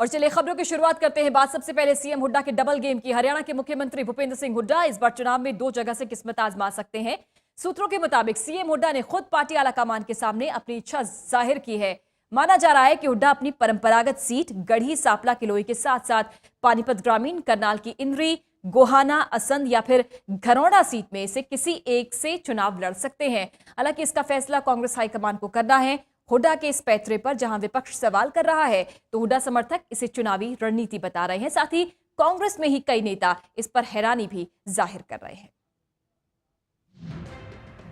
और चलिए खबरों की शुरुआत करते हैं। बात सबसे पहले सीएम हुड्डा के डबल गेम की। हरियाणा के मुख्यमंत्री भूपेंद्र सिंह हुड्डा इस बार चुनाव में 2 जगह से किस्मत आजमा सकते हैं। सूत्रों के मुताबिक सीएम हुड्डा ने खुद पार्टी आलाकमान के सामने अपनी इच्छा जाहिर की है। माना जा रहा है कि हुड्डा अपनी परंपरागत सीट गढ़ी सांपला किलोई के साथ साथ पानीपत ग्रामीण, करनाल की इंद्री, गोहाना, असंध या फिर घरौंडा सीट में से किसी एक से चुनाव लड़ सकते हैं। हालांकि इसका फैसला कांग्रेस हाईकमान को करना है। हुड्डा के इस पैतरे पर जहां विपक्ष सवाल कर रहा है तो हुड्डा समर्थक इसे चुनावी रणनीति बता रहे हैं। साथ ही कांग्रेस में ही कई नेता इस पर हैरानी भी जाहिर कर रहे हैं।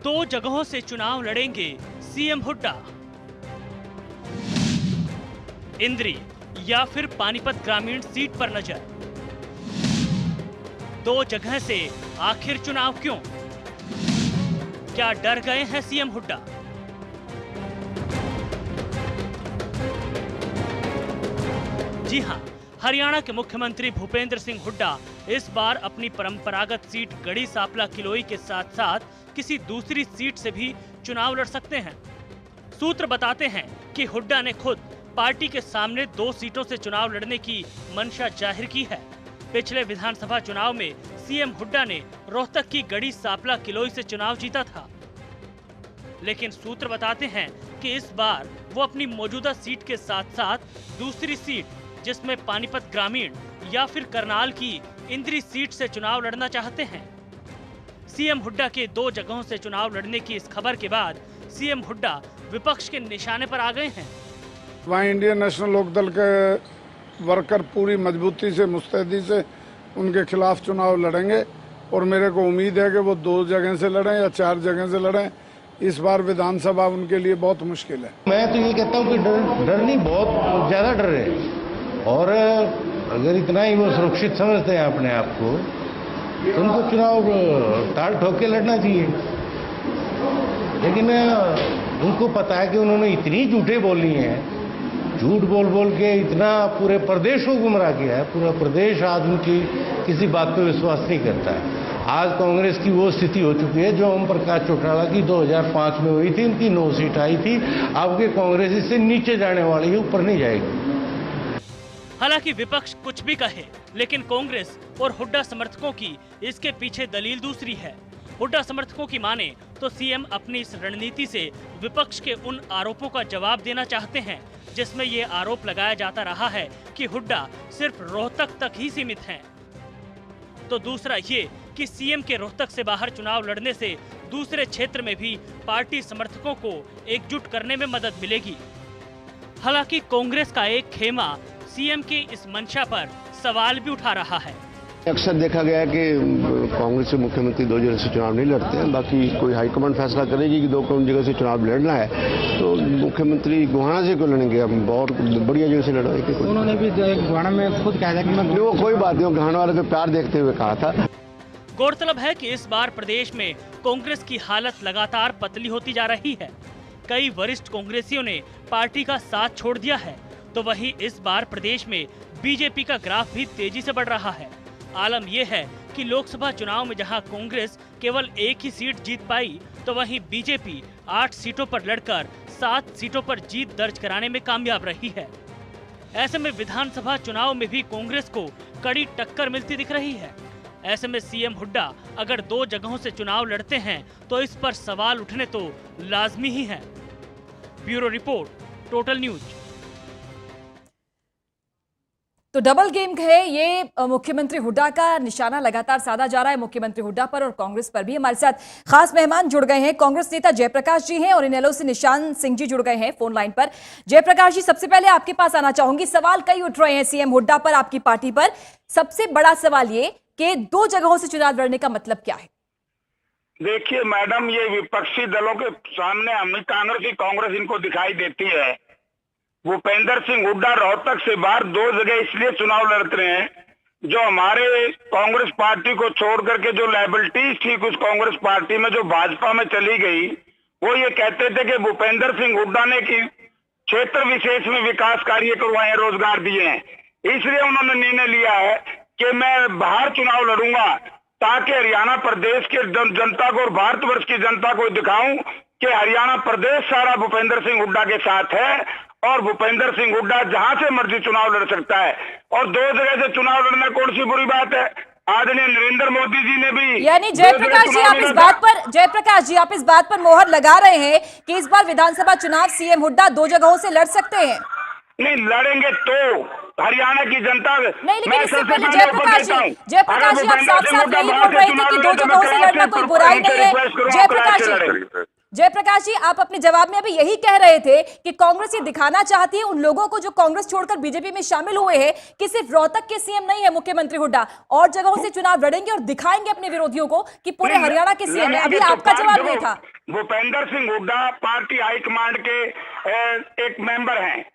2 जगहों से चुनाव लड़ेंगे सीएम हुड्डा, इंद्री या फिर पानीपत ग्रामीण सीट पर नजर। 2 जगह से आखिर चुनाव क्यों? क्या डर गए हैं सीएम हुड्डा? जी हां, हरियाणा के मुख्यमंत्री भूपेंद्र सिंह हुड्डा इस बार अपनी परंपरागत सीट गढ़ी सांपला किलोई के साथ साथ किसी दूसरी सीट से भी चुनाव लड़ सकते हैं। सूत्र बताते हैं कि हुड्डा ने खुद पार्टी के सामने 2 सीटों से चुनाव लड़ने की मंशा जाहिर की है। पिछले विधानसभा चुनाव में सीएम हुड्डा ने रोहतक की गढ़ी सांपला किलोई से चुनाव जीता था, लेकिन सूत्र बताते हैं कि इस बार वो अपनी मौजूदा सीट के साथ साथ दूसरी सीट जिसमें पानीपत ग्रामीण या फिर करनाल की इंद्री सीट से चुनाव लड़ना चाहते हैं। सीएम हुड्डा के 2 जगहों से चुनाव लड़ने की इस खबर के बाद सीएम हुड्डा विपक्ष के निशाने पर आ गए हैं। वहाँ इंडियन नेशनल लोकदल के वर्कर पूरी मजबूती से, मुस्तैदी से उनके खिलाफ चुनाव लड़ेंगे और मेरे को उम्मीद है कि वो 2 जगह से लड़ें या 4 जगह से लड़ें। इस बार विधानसभा उनके लिए बहुत मुश्किल है। मैं तो ये कहता हूँ कि डर नहीं, बहुत ज्यादा डर है। और अगर इतना ही वो सुरक्षित समझते हैं अपने आप को तो उनको चुनाव ताल ठोक के लड़ना चाहिए। लेकिन उनको पता है कि उन्होंने इतनी झूठे बोली हैं, झूठ बोल बोल के इतना पूरे प्रदेश को गुमराह किया है। पूरा प्रदेश आज उनकी किसी बात पे विश्वास नहीं करता है। आज कांग्रेस की वो स्थिति हो चुकी है जो ओम प्रकाश चौटाला की 2005 में हुई थी। उनकी 9 सीट आई थी। अब के कांग्रेस इससे नीचे जाने वाली है, ऊपर नहीं जाएगी। हालांकि विपक्ष कुछ भी कहे, लेकिन कांग्रेस और हुड्डा समर्थकों की इसके पीछे दलील दूसरी है। हुड्डा समर्थकों की माने तो सीएम अपनी इस रणनीति से विपक्ष के उन आरोपों का जवाब देना चाहते हैं जिसमें ये आरोप लगाया जाता रहा है कि हुड्डा सिर्फ रोहतक तक ही सीमित हैं। तो दूसरा ये कि सीएम के रोहतक से बाहर चुनाव लड़ने से दूसरे क्षेत्र में भी पार्टी समर्थकों को एकजुट करने में मदद मिलेगी। हालांकि कांग्रेस का एक खेमा सीएम की इस मंशा पर सवाल भी उठा रहा है। अक्सर देखा गया है कि कांग्रेस से मुख्यमंत्री 2 जगह से चुनाव नहीं लड़ते हैं। बाकी कोई हाईकमान फैसला करेगी कि 2 जगह से चुनाव लड़ना है तो मुख्यमंत्री गोहाना से क्यों लड़ेंगे? हम बहुत बढ़िया जगह से लड़ाएंगे। उन्होंने भी गोहाना में खुद कहा था कि वो कोई बात नहीं, गोहाना वाले को प्यार देखते हुए कहा था। गौरतलब है कि इस बार प्रदेश में कांग्रेस की हालत लगातार पतली होती जा रही है। कई वरिष्ठ कांग्रेसियों ने पार्टी का साथ छोड़ दिया है, तो वहीं इस बार प्रदेश में बीजेपी का ग्राफ भी तेजी से बढ़ रहा है। आलम यह है कि लोकसभा चुनाव में जहां कांग्रेस केवल 1 ही सीट जीत पाई तो वहीं बीजेपी 8 सीटों पर लड़कर 7 सीटों पर जीत दर्ज कराने में कामयाब रही है। ऐसे में विधानसभा चुनाव में भी कांग्रेस को कड़ी टक्कर मिलती दिख रही है। ऐसे में सीएम हुड्डा अगर 2 जगहों से चुनाव लड़ते हैं तो इस पर सवाल उठने तो लाजमी ही है। Bureau report, total news. तो डबल गेम है ये। मुख्यमंत्री हुड्डा का निशाना लगातार साधा जा रहा है, मुख्यमंत्री हुड्डा पर और कांग्रेस पर भी। हमारे साथ खास मेहमान जुड़ गए हैं, कांग्रेस नेता जयप्रकाश जी हैं और इनेलो से निशान सिंह जी जुड़ गए हैं फोन लाइन पर। जयप्रकाश जी, सबसे पहले आपके पास आना चाहूंगी। सवाल कई उठ रहे हैं सीएम हुड्डा पर, आपकी पार्टी पर। सबसे बड़ा सवाल ये कि 2 जगहों से चुनाव लड़ने का मतलब क्या है? देखिए मैडम, ये विपक्षी दलों के सामने हमें कांग्रेस इनको दिखाई देती है। भूपेंद्र सिंह हुड्डा रोहतक से बाहर 2 जगह इसलिए चुनाव लड़ते हैं जो हमारे कांग्रेस पार्टी को छोड़ करके जो लायबिलिटीज थी कुछ कांग्रेस पार्टी में जो भाजपा में चली गई, वो ये कहते थे कि भूपेंद्र सिंह हुड्डा ने कि क्षेत्र विशेष में विकास कार्य करवाए, रोजगार दिए हैं। इसलिए उन्होंने निर्णय लिया है कि मैं बाहर चुनाव लड़ूंगा ताकि हरियाणा प्रदेश के जनता को और भारतवर्ष की जनता को दिखाऊं कि हरियाणा प्रदेश सारा भूपेंद्र सिंह हुड्डा के साथ है और भूपेंद्र सिंह हुड्डा जहां से मर्जी चुनाव लड़ सकता है। और 2 जगह से चुनाव लड़ना कौन सी बुरी बात है? आदरणीय नरेंद्र मोदी जी ने भी, यानी जयप्रकाश जी आप इस बात पर, जयप्रकाश जी आप इस बात पर मोहर लगा रहे हैं कि इस बार विधानसभा चुनाव सीएम हुड्डा 2 जगहों से लड़ सकते हैं? नहीं लड़ेंगे तो हरियाणा की जनता नहीं, लेकिन इससे पहले जयप्रकाश जी आप साफ साफ यही बोल रहे थे कि 2 जगहों से लड़ना कोई बुराई नहीं है। जयप्रकाश जी आप अपने जवाब में अभी यही कह रहे थे कि कांग्रेस ये दिखाना चाहती है उन लोगों को जो कांग्रेस छोड़कर बीजेपी में शामिल हुए हैं कि सिर्फ रोहतक के सीएम नहीं है मुख्यमंत्री हुड्डा, और जगहों से चुनाव लड़ेंगे और दिखाएंगे अपने विरोधियों को कि पूरे हरियाणा के सीएम है। अभी आपका जवाब ये था। भूपेंद्र सिंह हुड्डा पार्टी हाईकमांड के एक मेंबर हैं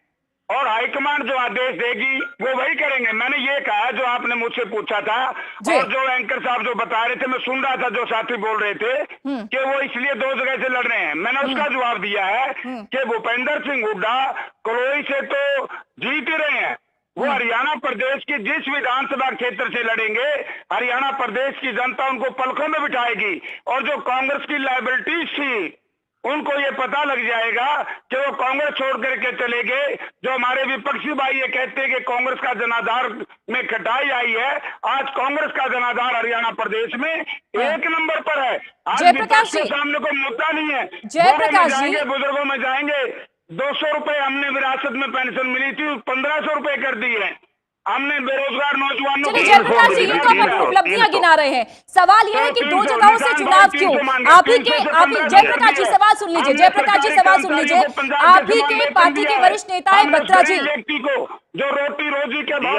और हाईकमांड जो आदेश देगी वो वही करेंगे। मैंने ये कहा जो आपने मुझसे पूछा था और जो एंकर साहब जो बता रहे थे, मैं सुन रहा था जो साथी बोल रहे थे कि वो इसलिए 2 जगह से लड़ रहे हैं। मैंने उसका जवाब दिया है कि भूपेंद्र सिंह हुड्डा कलोई से तो जीत ही रहे हैं, वो हरियाणा प्रदेश की जिस विधानसभा क्षेत्र से लड़ेंगे हरियाणा प्रदेश की जनता उनको पलकों में बिठाएगी। और जो कांग्रेस की लायबिलिटीज थी उनको ये पता लग जाएगा कि वो कांग्रेस छोड़ करके चले गए। जो हमारे विपक्षी भाई ये कहते हैं कि कांग्रेस का जनाधार में कटाई आई है, आज कांग्रेस का जनाधार हरियाणा प्रदेश में 1 नंबर पर है। आज विपक्ष के सामने कोई मुद्दा नहीं है। जयप्रकाश जी बुजुर्गों में जाएंगे, 200 रुपए हमने विरासत में पेंशन मिली थी 1500 रुपए कर दी है हमने बेरोजगार नौजवानों को। जयप्रकाश जी ये तो अपनी उपलब्धियां गिना रहे हैं, सवाल ये है कि 2 जगहों से चुनाव क्यों? आप ही जयप्रकाश जी सवाल सुन लीजिए, जयप्रकाश जी सवाल सुन लीजिए। आप ही के पार्टी के वरिष्ठ नेता है बत्रा जी, व्यक्ति को जो रोटी रोजी के भाव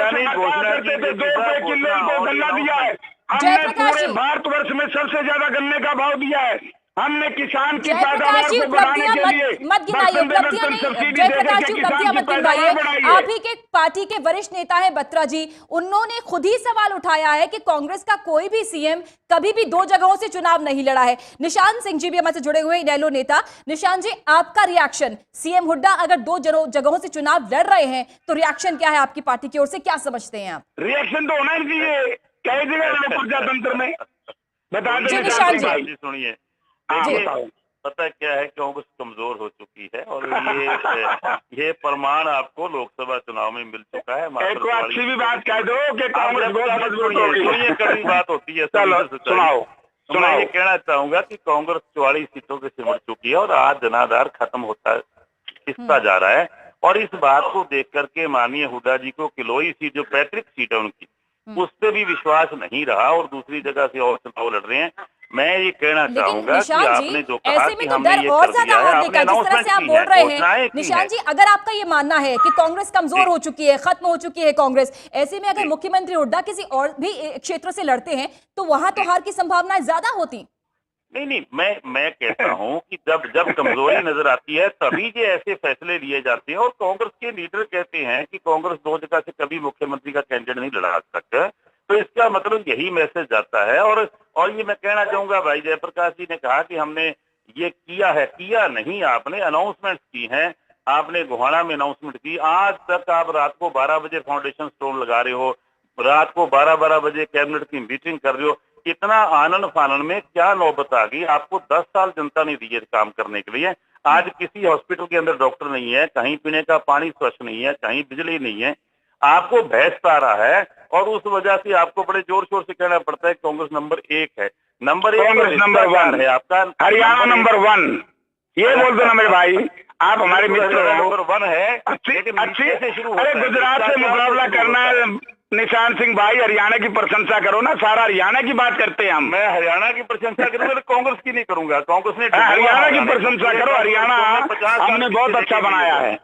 करते थे 2 रुपए किलो को गन्ना दिया है। हमने पूरे भारतवर्ष में सबसे ज्यादा गन्ने का भाव दिया है। हमने किसान की पैदावार को बढ़ाने के लिए मत गिनाइए उपलब्धियां नहीं, जयप्रकाश जी उपलब्धियां मत गिनाइए। आप ही के पार्टी के वरिष्ठ नेता हैं बत्रा जी, उन्होंने खुद ही सवाल उठाया है कि कांग्रेस का कोई भी सीएम कभी भी 2 जगहों से चुनाव नहीं लड़ा है। निशान सिंह जी भी हमारे से जुड़े हुए इनेलो नेता। निशान जी आपका रिएक्शन, सीएम हुड्डा अगर 2 जगहों से चुनाव लड़ रहे हैं तो रिएक्शन क्या है आपकी पार्टी की ओर से, क्या समझते हैं आप? रिएक्शन तो होना ही चाहिए, कह देगा प्रजातंत्र में बता दें। निशान जी सुनिए, बताओ पता क्या है, कांग्रेस कमजोर हो चुकी है और ये प्रमाण आपको लोकसभा चुनाव में मिल चुका है। एक अच्छी भी बात कह दो कि कांग्रेस सुनिए, कड़ी बात होती है। सुनाओ। मैं ये कहना चाहूंगा कि कांग्रेस 44 सीटों से सिमट चुकी है और आज जनाधार खत्म होता खिसता जा रहा है। और इस बात को देख करके माननीय हुड्डा जी को किलोई सीट जो पैतृक सीट है उनकी, उस पर भी विश्वास नहीं रहा और दूसरी जगह से और चुनाव लड़ रहे हैं। मैं ये कहना चाहूंगा कि आपने जो कहा कि हमने ये कर दिया है, आपने अनाउंसमेंट आप बोल रहे हैं निशान जी, अगर आपका ये मानना है कि कांग्रेस कमजोर हो चुकी है, खत्म हो चुकी है कांग्रेस, ऐसे में अगर मुख्यमंत्री हुड्डा किसी और भी क्षेत्र से लड़ते हैं तो वहां तो हार की संभावनाएं ज्यादा होती। नहीं, मैं कहता हूं कि जब कमजोरी नजर आती है तभी ये ऐसे फैसले लिए जाते हैं। और कांग्रेस के लीडर कहते हैं कि कांग्रेस 2 जगह से कभी मुख्यमंत्री का कैंडिडेट नहीं लड़ा सकता, तो इसका मतलब यही मैसेज जाता है। और ये मैं कहना चाहूंगा, भाई जयप्रकाश जी ने कहा कि हमने ये किया है, किया नहीं, आपने अनाउंसमेंट की हैं। आपने गोहाना में अनाउंसमेंट की, आज तक आप रात को 12 बजे फाउंडेशन स्टोन लगा रहे हो, रात को 12 बजे कैबिनेट की मीटिंग कर रहे हो। इतना आनंद फानन में क्या नौबत आ गई? आपको 10 साल जनता ने दिए काम करने के लिए। आज किसी हॉस्पिटल के अंदर डॉक्टर नहीं है, कहीं पीने का पानी स्वच्छ नहीं है, कहीं बिजली नहीं है, आपको भैंस आ रहा है। और उस वजह से आपको बड़े जोर शोर से कहना पड़ता है कांग्रेस नंबर 1 है, नंबर 1 नंबर 1 है आपका, हरियाणा नंबर 1। ये बोल दो ना मेरे भाई, आप हमारे मित्र नंबर 1 है। अच्छी अरे गुजरात से मुकाबला करना है निशान सिंह भाई, हरियाणा की प्रशंसा करो ना, सारा हरियाणा की बात करते हैं हम। मैं हरियाणा की प्रशंसा करूंगा तो कांग्रेस की नहीं करूंगा। कांग्रेस ने हरियाणा की प्रशंसा करो, हरियाणा हमने बहुत अच्छा बनाया है।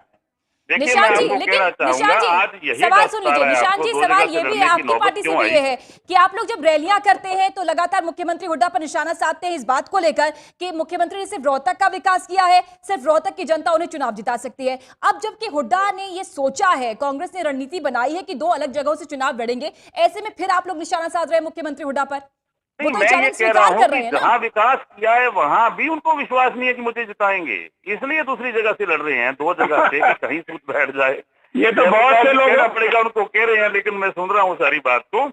निशान जी, लेकिन निशान जी सवाल सुन लीजिए, निशान जी सवाल ये भी है, आपकी पार्टी से भी ये है कि आप लोग जब रैलियां करते हैं तो लगातार मुख्यमंत्री हुड्डा पर निशाना साधते हैं इस बात को लेकर कि मुख्यमंत्री ने सिर्फ रोहतक का विकास किया है, सिर्फ रोहतक की जनता उन्हें चुनाव जिता सकती है। अब जबकि हुड्डा ने ये सोचा है, कांग्रेस ने रणनीति बनाई है कि 2 अलग जगहों से चुनाव लड़ेंगे, ऐसे में फिर आप लोग निशाना साध रहे हैं मुख्यमंत्री हुड्डा पर। मैं ये कह रहा हूँ कि जहाँ विकास किया है वहां भी उनको विश्वास नहीं है कि मुझे जिताएंगे, इसलिए दूसरी जगह से लड़ रहे हैं, 2 जगह से कि कहीं सूत बैठ जाए। ये तो बहुत से लोग पड़ेगा उनको कह रहे हैं, लेकिन मैं सुन रहा हूँ सारी बात को।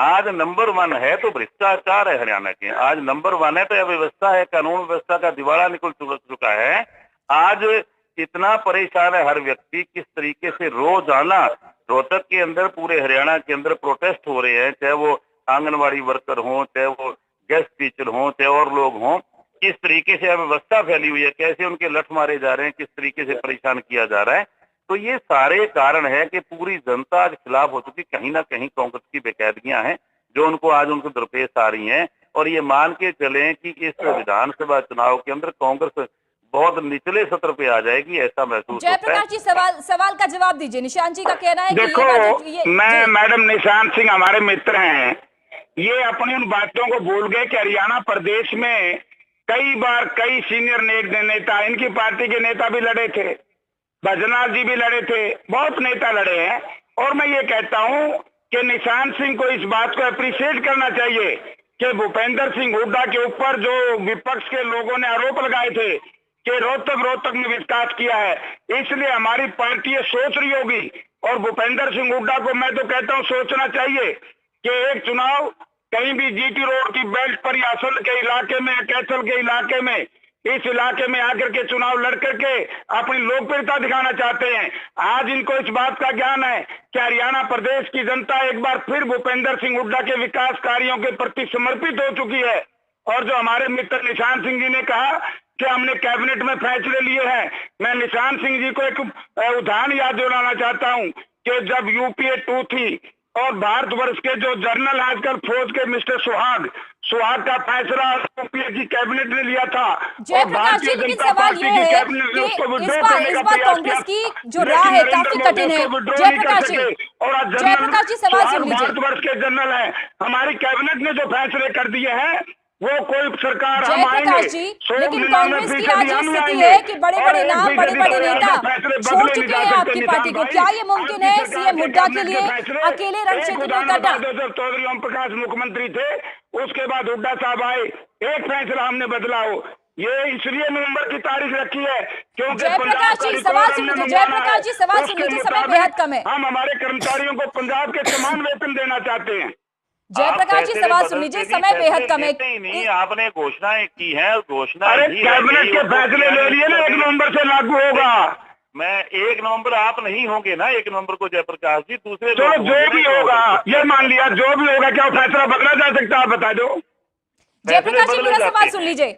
आज नंबर 1 है तो भ्रष्टाचार है हरियाणा के, आज नंबर 1 है तो अव्यवस्था है, कानून व्यवस्था का दिवाला निकल चुका है। आज इतना परेशान है हर व्यक्ति, किस तरीके से रोजाना रोहतक के अंदर, पूरे हरियाणा के अंदर प्रोटेस्ट हो रहे हैं, चाहे वो आंगनबाड़ी वर्कर हों, चाहे वो गेस्ट टीचर हों, चाहे और लोग हों। किस तरीके से अव्यवस्था फैली हुई है, कैसे उनके लठ मारे जा रहे हैं, किस तरीके से परेशान किया जा रहा है। तो ये सारे कारण है कि पूरी जनता आज खिलाफ हो चुकी। कहीं ना कहीं कांग्रेस की बेकायदगियां हैं जो उनको आज उनको दरपेश आ रही हैं, और ये मान के चलें कि इस विधानसभा चुनाव के अंदर कांग्रेस बहुत निचले सत्र पे आ जाएगी, ऐसा महसूस होता है। जयप्रकाश जी, सवाल का जवाब दीजिए। निशांत जी का कहना है देखो, कि मैं मैडम निशांत सिंह हमारे मित्र हैं, ये अपनी उन बातों को भूल गए कि हरियाणा प्रदेश में कई बार कई सीनियर नेता, इनकी पार्टी के नेता भी लड़े थे, भजनाथ जी भी लड़े थे, बहुत नेता लड़े हैं। और मैं ये कहता हूं कि निशांत सिंह को इस बात को अप्रिशिएट करना चाहिए कि भूपेंद्र सिंह हुड्डा के ऊपर जो विपक्ष के लोगों ने आरोप लगाए थे कि रोहतक में विकास किया है, इसलिए हमारी पार्टी ये सोच रही होगी। और भूपेंद्र सिंह हुड्डा को मैं तो कहता हूं सोचना चाहिए कि एक चुनाव कहीं भी जीटी रोड की बेल्ट पर या असल के इलाके में, कैथल के इलाके में, इस इलाके में आकर के चुनाव लड़ करके अपनी लोकप्रियता दिखाना चाहते हैं। आज इनको इस बात का ज्ञान है कि हरियाणा प्रदेश की जनता एक बार फिर भूपेंद्र सिंह हुड्डा के विकास कार्यों के प्रति समर्पित हो चुकी है। और जो हमारे मित्र निशांत सिंह जी ने कहा कि हमने कैबिनेट में फैसले लिए हैं, मैं निशांत सिंह जी को एक उदाहरण याद दिलाना चाहता हूं कि जब यूपीए 2 थी और भारतवर्ष के जो जनरल आजकल फौज के मिस्टर सुहाग का फैसला यूपीए की कैबिनेट ने लिया था। जयप्रकाश जी, लेकिन सवाल ये है कि इस बार कांग्रेस की जो राह है काफी कठिन है। जयप्रकाश जी सवाल सुन लीजिए। भारतवर्ष के जनरल है, हमारी कैबिनेट ने जो फैसले कर दिए हैं वो कोई सरकार हम आएंगे। जयप्रकाश जी, लेकिन कांग्रेस की आज ये स्थिति है कि बड़े बड़े नाम, बड़े बड़े नेता छोड़ चुके हैं आपकी पार्टी को। क्या ये मुमकिन है सीएम हुड्डा के लिए अकेले रण क्षेत्र में उतरना? जब चौधरी ओम प्रकाश मुख्यमंत्री थे, उसके बाद हुड्डा साहब आए, एक फैसला हमने बदला हो, ये इसलिए नवंबर की तारीख रखी है क्योंकि जयप्रकाश जी सवाल सुन लीजिए। जयप्रकाश जी सवाल सुन लीजिए, समय बेहद कम है। हम हमारे कर्मचारियों को पंजाब के समान वेतन देना चाहते हैं। जयप्रकाश जी सवाल सुन लीजिए, समय बेहद कम है। नहीं, आपने घोषणाएं की है, घोषणा कैबिनेट के फैसले ले लिए ना, 1 नवंबर से लागू होगा। मैं 1 नवंबर आप नहीं होंगे ना 1 नवंबर को जयप्रकाश जी, दूसरे चलो जो भी होगा, ये मान लिया जो भी होगा, क्या फैसला बदला जा सकता है, आप बता दो। जयप्रकाश जी मेरा सवाल सुन लीजिए।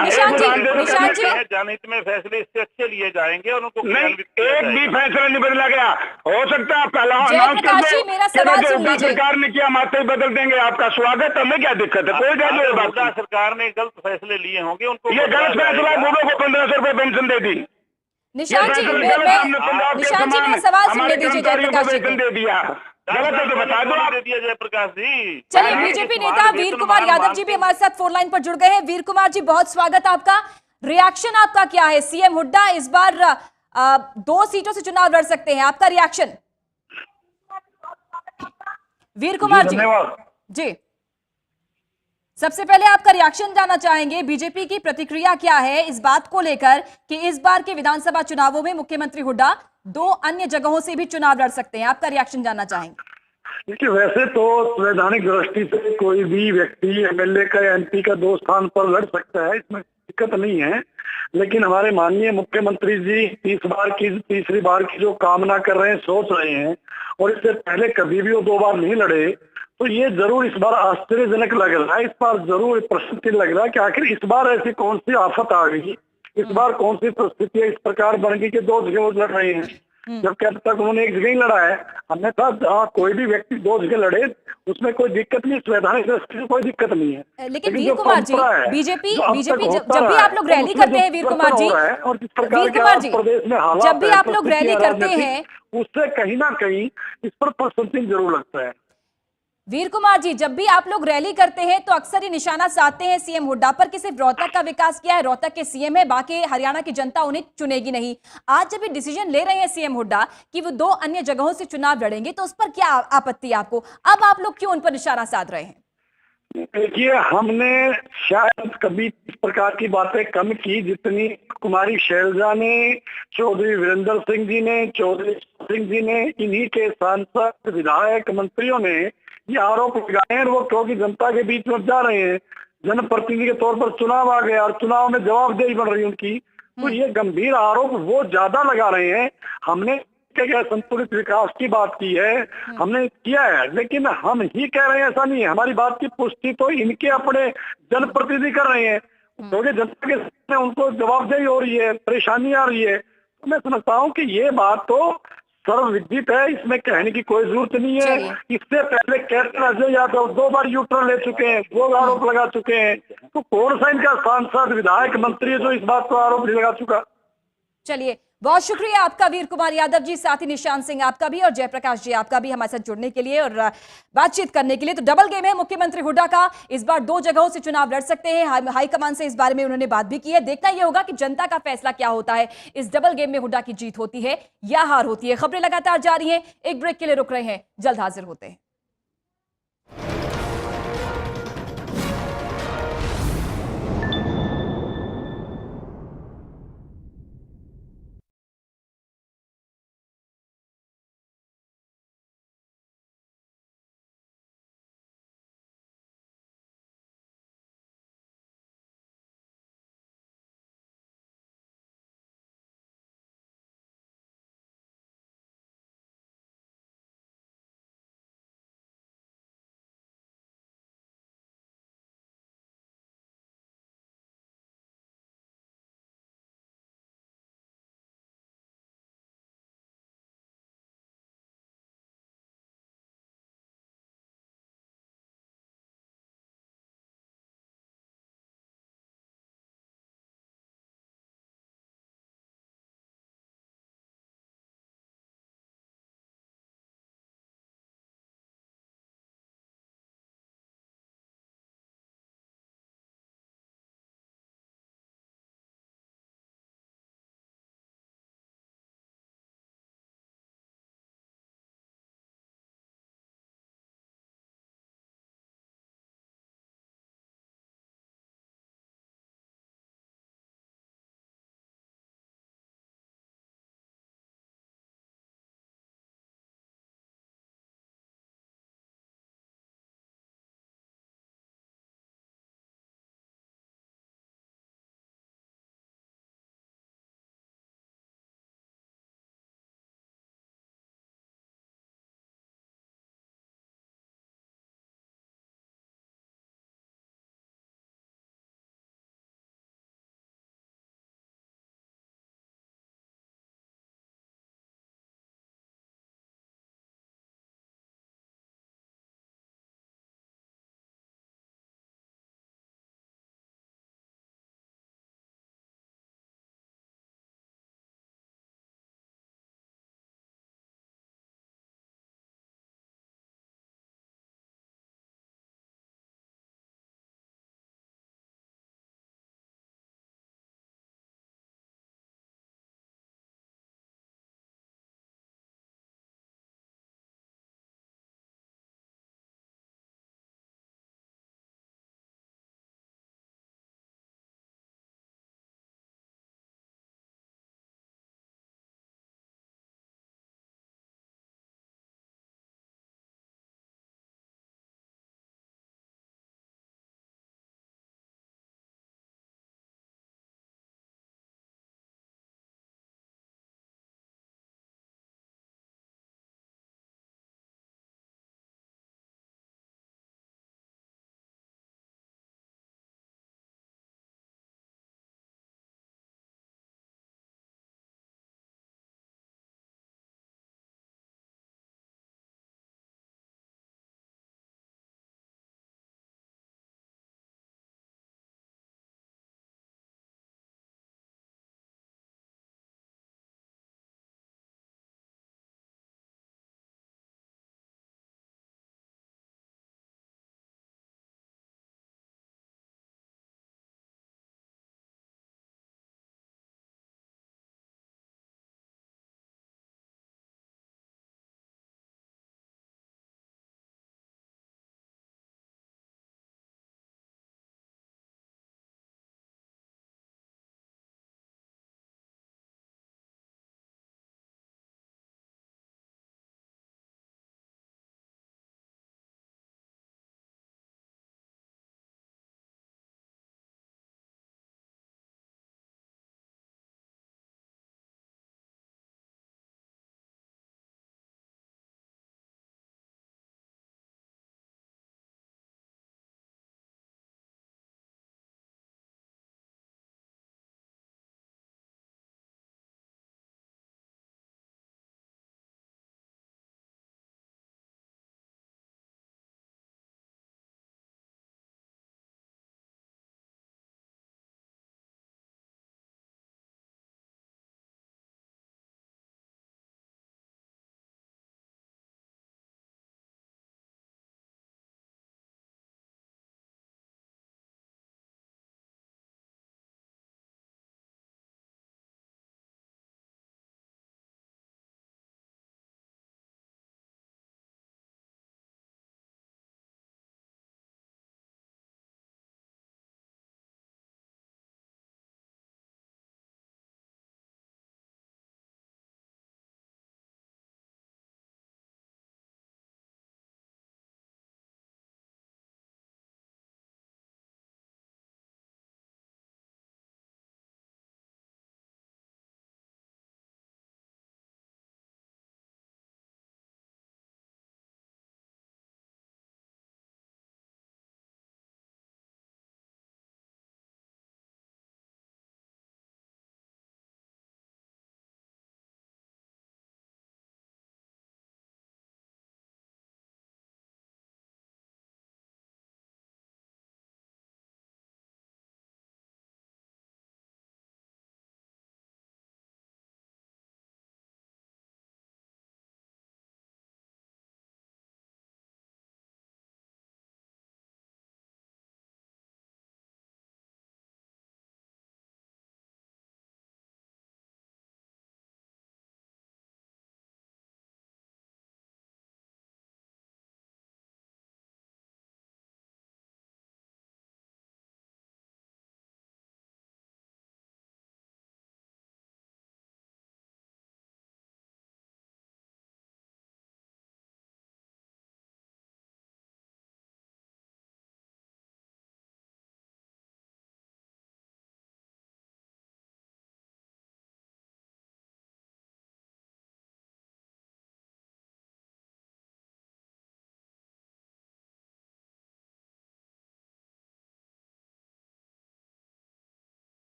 निशांत जी जनहित में फैसले इससे अच्छे लिए जाएंगे और उनको नहीं, एक भी फैसला नहीं बदला गया। हो सकता है पहला जयप्रकाश जी मेरा सवाल सुन लीजिए। सरकार ने किया, मात्र ही बदल देंगे, आपका स्वागत, हमें क्या दिक्कत है, कोई हुड्डा सरकार ने गलत फैसले लिए होंगे, उनको ये गलत फैसला, बूढ़ों को 1500 रुपए पेंशन दे दी। निशांत जी मेरा सवाल सुन लीजिए। जयप्रकाश जी दे दिया, गलत है तो बता दो आप। दे दिया जयप्रकाश जी। चलिए, बीजेपी नेता वीर कुमार यादव जी भी हमारे साथ फोन लाइन पर जुड़ गए हैं। वीर कुमार जी बहुत स्वागत आपका। रिएक्शन आपका क्या है? सीएम हुड्डा इस बार 2 सीटों से चुनाव लड़ सकते हैं, आपका रिएक्शन? वीर कुमार जी सबसे पहले आपका रिएक्शन जानना चाहेंगे। बीजेपी की प्रतिक्रिया क्या है इस बात को लेकर कि इस बार के विधानसभा चुनावों में मुख्यमंत्री हुड्डा 2 अन्य जगहों से भी चुनाव लड़ सकते हैं, आपका रिएक्शन जानना चाहेंगे। देखिए, वैसे तो संवैधानिक दृष्टि से कोई भी व्यक्ति एमएलए का या एमपी का 2 स्थान पर लड़ सकता है, इसमें दिक्कत नहीं है। लेकिन हमारे माननीय मुख्यमंत्री जी तीसरी बार की जो कामना कर रहे हैं, सोच रहे हैं, और इससे पहले कभी भी वो 2 बार नहीं लड़े, तो ये जरूर इस बार आश्चर्यजनक लग रहा है। इस बार जरूर प्रश्न लग रहा है कि आखिर इस बार ऐसी कौन सी आफत आ गई, इस बार कौन सी परिस्थितियां इस प्रकार बन गई कि 2 जगह वो लड़ रहे हैं, जबकि अब तक उन्होंने 1 जगह ही लड़ा है। अन्यथा कोई भी व्यक्ति 2 जगह लड़े उसमें कोई दिक्कत नहीं, संवैधानिक दृष्टि से कोई दिक्कत नहीं है। लेकिन वीर कुमार जी, बीजेपी जब भी आप लोग रैली करते हैं, वीर कुमार जी, और जिस प्रकार के प्रदेश में हालात जब भी आप लोग रैली करते हैं, उससे कहीं ना कहीं इस पर प्रश्न जरूर लगता है। वीर कुमार जी, जब भी आप लोग रैली करते हैं तो अक्सर ही निशाना साधते हैं सीएम हुड्डा पर कि सिर्फ रोहतक का विकास किया है, रोहतक के सीएम है, बाकी हरियाणा की जनता उन्हें चुनेगी नहीं। आज जब ये डिसीजन ले रहे हैं सीएम हुड्डा कि वो 2 अन्य जगहों से चुनाव लड़ेंगे, तो उस पर क्या आपत्ति है आपको? अब आप लोग क्यों उन पर निशाना साध रहे हैं? देखिए, हमने शायद कभी इस प्रकार की बातें कम की जितनी कुमारी शैलजा ने, चौधरी वीरेंद्र सिंह जी ने, चौधरी सिंह जी ने, इन्हीं के सांसद, विधायक, मंत्रियों ने ये आरोप लगाए हैं। वो क्योंकि जनता के बीच में जा रहे हैं, जनप्रतिनिधि के तौर पर चुनाव आ गया और चुनाव में जवाबदेही बन रही उनकी, तो ये गंभीर आरोप वो ज्यादा लगा रहे हैं। हमने क्या संतुलित विकास की बात की है, हमने किया है, लेकिन हम ही कह रहे हैं ऐसा नहीं है। हमारी बात की पुष्टि तो इनके अपने जनप्रतिनिधि कर रहे हैं, क्योंकि जनता के सामने उनको जवाबदेही हो रही है, परेशानी आ रही है। तो मैं समझता हूँ कि ये बात तो सर्वविदित है, इसमें कहने की कोई जरूरत नहीं है। इससे पहले कैप्टन अजय यादव 2 बार यूटर्न ले चुके हैं, 2 आरोप लगा चुके हैं। तो कौन सा इनका सांसद विधायक मंत्री है जो इस बात पर आरोप नहीं लगा चुका। चलिए, बहुत शुक्रिया आपका वीर कुमार यादव जी, साथ ही निशांत सिंह आपका भी और जयप्रकाश जी आपका भी हमारे साथ जुड़ने के लिए और बातचीत करने के लिए। तो डबल गेम है मुख्यमंत्री हुड्डा का, इस बार 2 जगहों से चुनाव लड़ सकते हैं। हाईकमान से इस बारे में उन्होंने बात भी की है। देखना यह होगा कि जनता का फैसला क्या होता है, इस डबल गेम में हुड्डा की जीत होती है या हार होती है। खबरें लगातार जारी हैं, एक ब्रेक के लिए रुक रहे हैं, जल्द हाजिर होते हैं।